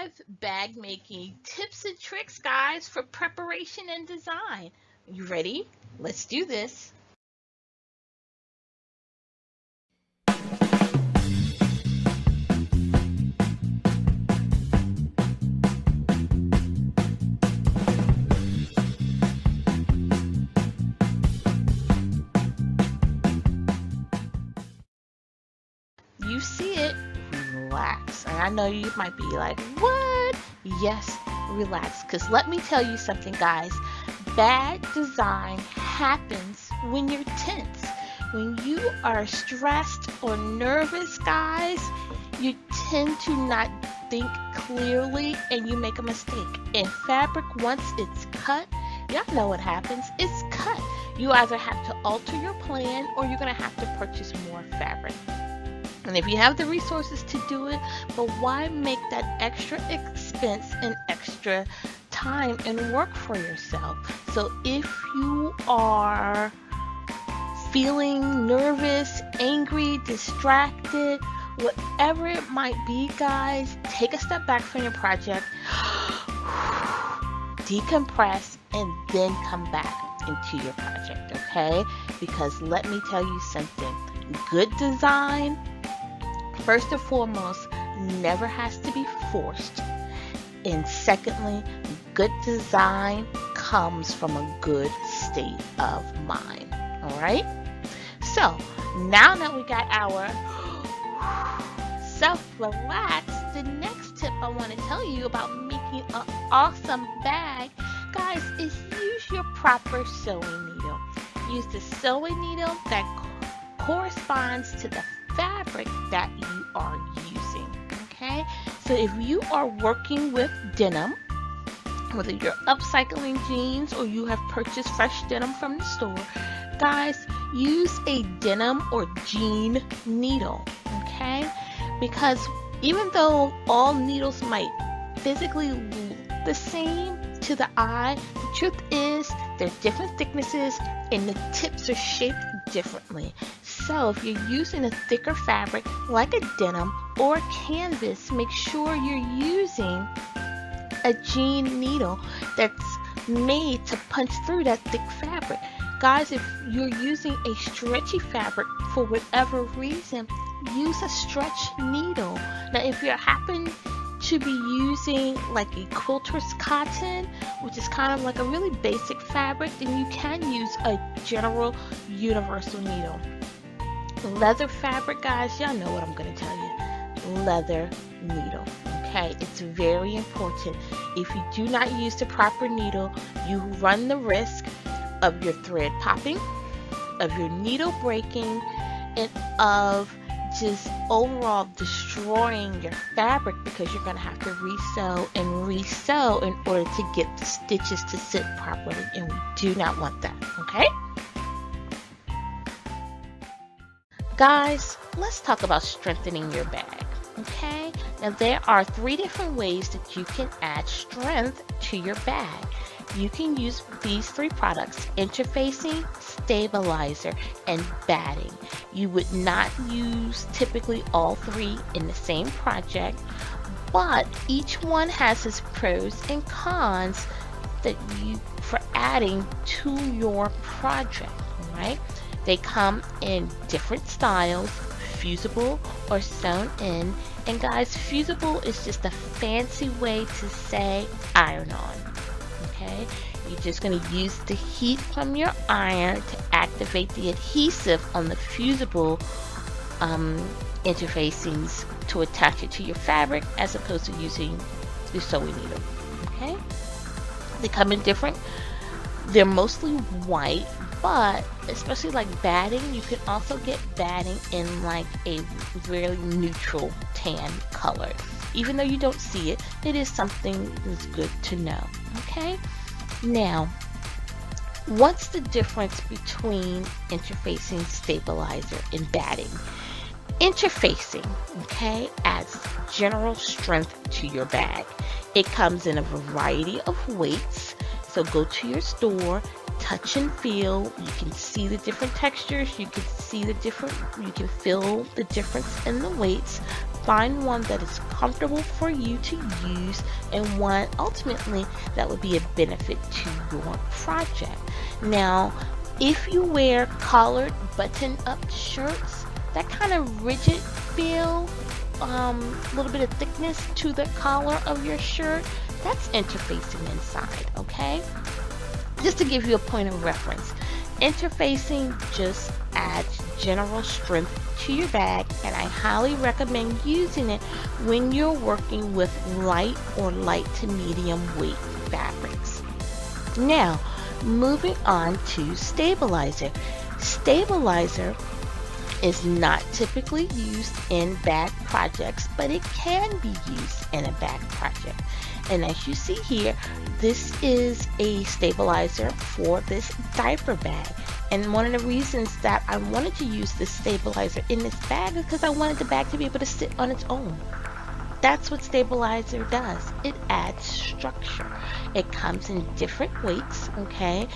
5 bag making tips and tricks, guys, for preparation and design. You ready? Let's do this. You see it, relax. And I know you might be like, what? Yes, relax. Because let me tell you something, guys. Bad design happens when you're tense. When you are stressed or nervous, guys, you tend to not think clearly and you make a mistake. And fabric, once it's cut, y'all know what happens. It's cut. You either have to alter your plan or you're going to have to purchase more fabric. And if you have the resources to do it, but why make that extra expense and extra time and work for yourself? So if you are feeling nervous, angry, distracted, whatever it might be, guys, take a step back from your project, decompress, and then come back into your project, okay? Because let me tell you something, good design, first and foremost, never has to be forced. And secondly, good design comes from a good state of mind. All right? So, now that we got our self-relax, the next tip I want to tell you about making an awesome bag, guys, is use your proper sewing needle. Use the sewing needle that corresponds to the fabric that you are using, okay? So if you are working with denim, whether you're upcycling jeans or you have purchased fresh denim from the store, guys, use a denim or jean needle, okay? Because even though all needles might physically look the same to the eye, the truth is they're different thicknesses and the tips are shaped differently. So if you're using a thicker fabric like a denim or canvas, make sure you're using a jean needle that's made to punch through that thick fabric. Guys, if you're using a stretchy fabric for whatever reason, use a stretch needle. Now if you happen to be using like a quilter's cotton, which is kind of like a really basic fabric, then you can use a general universal needle. Leather fabric, guys, y'all know what I'm going to tell you. Leather needle, okay? It's very important. If you do not use the proper needle, you run the risk of your thread popping, of your needle breaking, and of just overall destroying your fabric because you're going to have to resew and resew in order to get the stitches to sit properly, and we do not want that, okay? Guys, let's talk about strengthening your bag, okay? Now there are 3 different ways that you can add strength to your bag. You can use these 3 products: interfacing, stabilizer, and batting. You would not use typically all 3 in the same project, but each one has its pros and cons that you for adding to your project, right? They come in different styles, fusible or sewn in. And guys, fusible is just a fancy way to say iron on. Okay? You're just going to use the heat from your iron to activate the adhesive on the fusible interfacings to attach it to your fabric, as opposed to using the sewing needle. Okay? They come in different. They're mostly white, but especially like batting, you can also get batting in like a really neutral tan color. Even though you don't see it, it is something that's good to know. Okay? Now, what's the difference between interfacing, stabilizer, and batting? Interfacing, okay, adds general strength to your bag. It comes in a variety of weights. So go to your store, touch and feel. You can see the different textures. You can feel the difference in the weights. find one that is comfortable for you to use and one ultimately that would be a benefit to your project. Now, if you wear collared button-up shirts, that kind of rigid feel, a little bit of thickness to the collar of your shirt, that's interfacing inside, okay? Just to give you a point of reference, interfacing just adds general strength to your bag, and I highly recommend using it when you're working with light or light to medium weight fabrics. Now, moving on to stabilizer. Stabilizer is not typically used in bag projects, but it can be used in a bag project. And as you see here, this is a stabilizer for this diaper bag. And one of the reasons that I wanted to use this stabilizer in this bag is because I wanted the bag to be able to sit on its own. That's what stabilizer does. It adds structure. It comes in different weights, okay?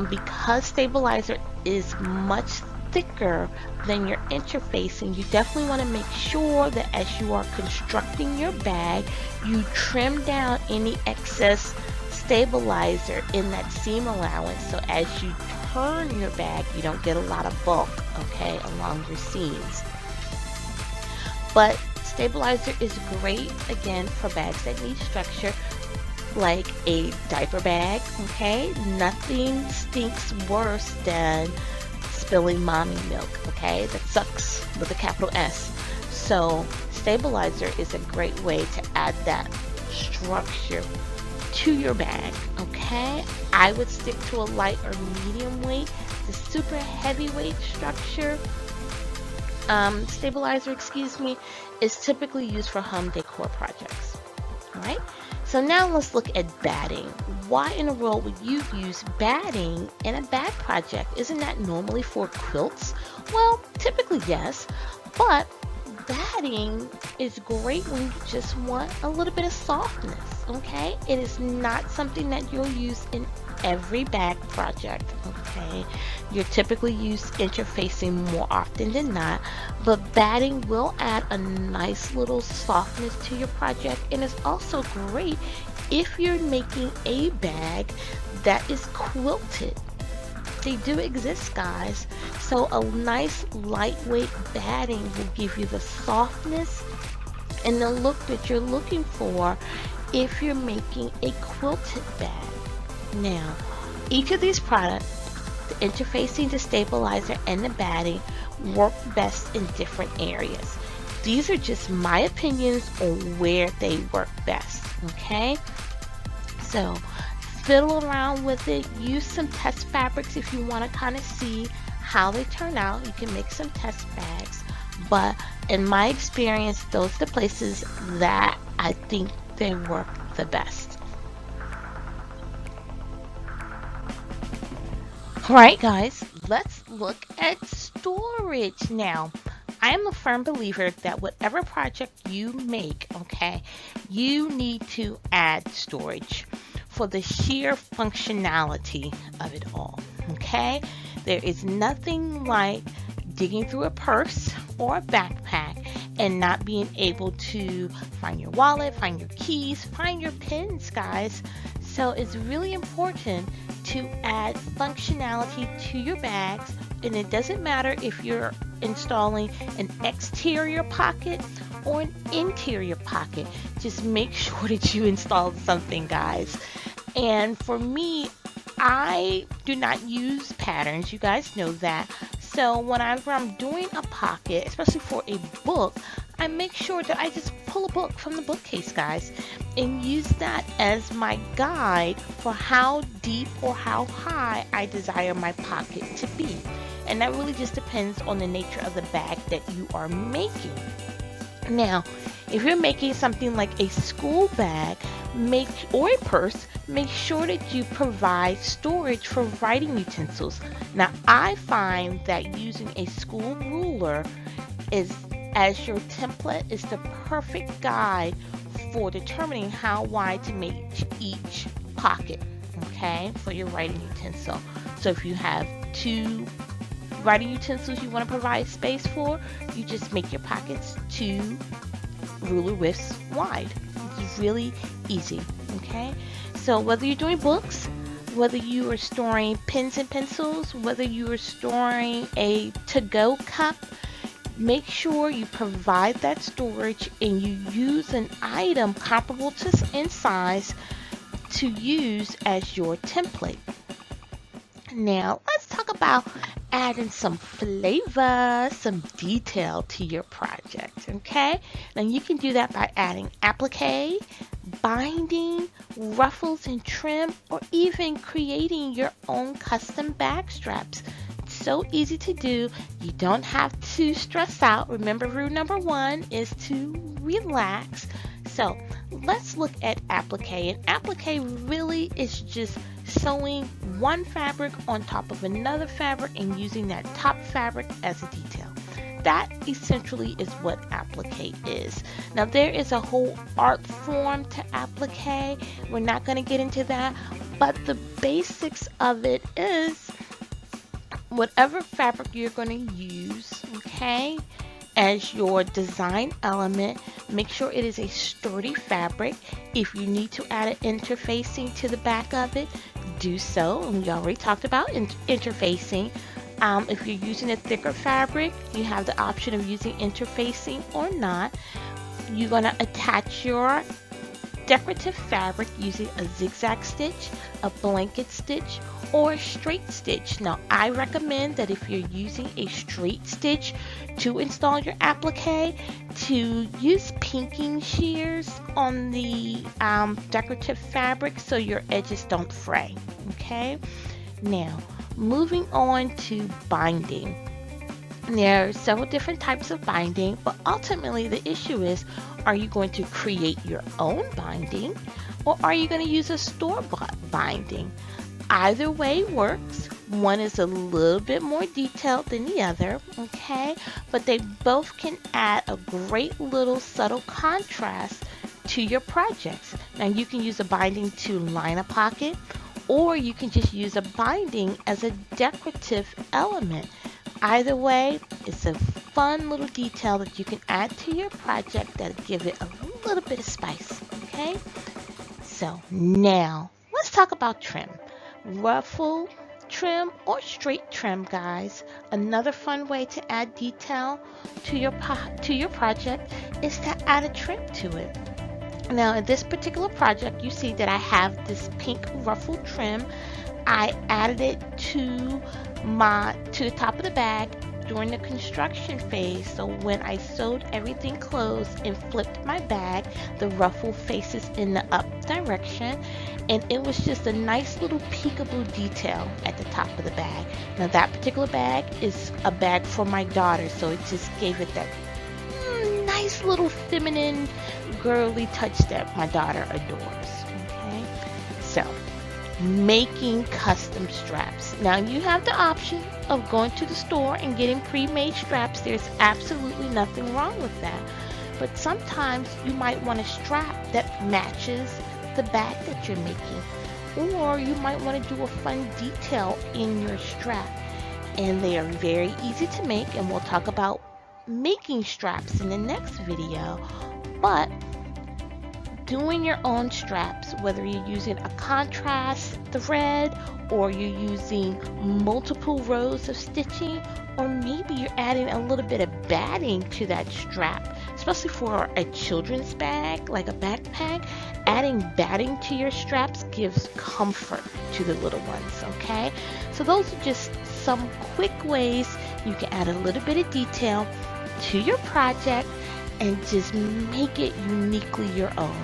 Because stabilizer is much thicker than your interfacing, you definitely want to make sure that as you are constructing your bag, you trim down any excess stabilizer in that seam allowance, so as you turn your bag, you don't get a lot of bulk, okay, along your seams. But stabilizer is great, again, for bags that need structure, like a diaper bag, okay? Nothing stinks worse than spilling mommy milk, okay? That sucks with a capital S. So stabilizer is a great way to add that structure to your bag, okay? I would stick to a light or medium weight. The super heavyweight structure stabilizer, is typically used for home decor projects. All right, so now let's look at batting. Why in the world would you use batting in a bag project? Isn't that normally for quilts? Well, typically yes, but batting is great when you just want a little bit of softness, okay? It is not something that you'll use in every bag project, okay? You're typically use interfacing more often than not, but batting will add a nice little softness to your project, and it's also great if you're making a bag that is quilted. They do exist, guys. So a nice lightweight batting will give you the softness and the look that you're looking for if you're making a quilted bag. Now, each of these products, the interfacing, the stabilizer, and the batting, work best in different areas. These are just my opinions on where they work best, okay? So fiddle around with it, use some test fabrics if you want to kind of see how they turn out. You can make some test bags, but in my experience, those are the places that I think they work the best. Alright guys, let's look at storage. Now, I am a firm believer that whatever project you make, okay, you need to add storage for the sheer functionality of it all, okay? There is nothing like digging through a purse or a backpack and not being able to find your wallet, find your keys, find your pins, guys. So it's really important to add functionality to your bags, and it doesn't matter if you're installing an exterior pocket or an interior pocket. Just make sure that you install something, guys. And for me, I do not use patterns. You guys know that. So whenever I'm doing a pocket, especially for a book, I make sure that I just pull a book from the bookcase, guys, and use that as my guide for how deep or how high I desire my pocket to be. And that really just depends on the nature of the bag that you are making. Now, if you're making something like a school bag, or a purse, make sure that you provide storage for writing utensils. Now, I find that using a school ruler as your template is the perfect guide for determining how wide to make each pocket, okay, for your writing utensil. So if you have 2 writing utensils you want to provide space for, you just make your pockets 2 ruler widths wide. It's really easy, okay? So whether you're doing books, whether you are storing pens and pencils, whether you are storing a to-go cup, make sure you provide that storage and you use an item comparable to in size to use as your template. Now let's talk about adding some flavor, some detail to your project, okay? Now you can do that by adding applique, binding, ruffles and trim, or even creating your own custom bag straps. It's so easy to do. You don't have to stress out. Remember, rule number 1 is to relax. So let's look at applique. And applique really is just sewing one fabric on top of another fabric and using that top fabric as a detail. That essentially is what applique is. Now there is a whole art form to applique. We're not going to get into that, but the basics of it is whatever fabric you're going to use, okay, as your design element, make sure it is a sturdy fabric. If you need to add an interfacing to the back of it, do so. And we already talked about interfacing. If you're using a thicker fabric, you have the option of using interfacing or not. You're going to attach your decorative fabric using a zigzag stitch, a blanket stitch, or a straight stitch. Now I recommend that if you're using a straight stitch to install your applique, to use pinking shears on the decorative fabric so your edges don't fray. Okay, now moving on to binding. There are several different types of binding, but ultimately the issue is, are you going to create your own binding or are you going to use a store-bought binding? Either way works. One is a little bit more detailed than the other, okay? But they both can add a great little subtle contrast to your projects. Now you can use a binding to line a pocket, or you can just use a binding as a decorative element. Either way, it's a fun little detail that you can add to your project that'll give it a little bit of spice, okay? So now, let's talk about trim. Ruffle trim or straight trim, guys. Another fun way to add detail to your project is to add a trim to it. Now in this particular project, you see that I have this pink ruffle trim. I added it to the top of the bag during the construction phase. So when I sewed everything closed and flipped my bag, the ruffle faces in the up direction, and it was just a nice little peekaboo detail at the top of the bag. Now that particular bag is a bag for my daughter, so it just gave it that nice little feminine girly touch that my daughter adores. Okay, so making custom straps. Now you have the option of going to the store and getting pre-made straps. There's absolutely nothing wrong with that, but sometimes you might want a strap that matches the bag that you're making, or you might want to do a fun detail in your strap, and they are very easy to make, and we'll talk about making straps in the next video. But doing your own straps, whether you're using a contrast thread or you're using multiple rows of stitching, or maybe you're adding a little bit of batting to that strap, especially for a children's bag like a backpack. Adding batting to your straps gives comfort to the little ones, okay? So those are just some quick ways you can add a little bit of detail to your project and just make it uniquely your own.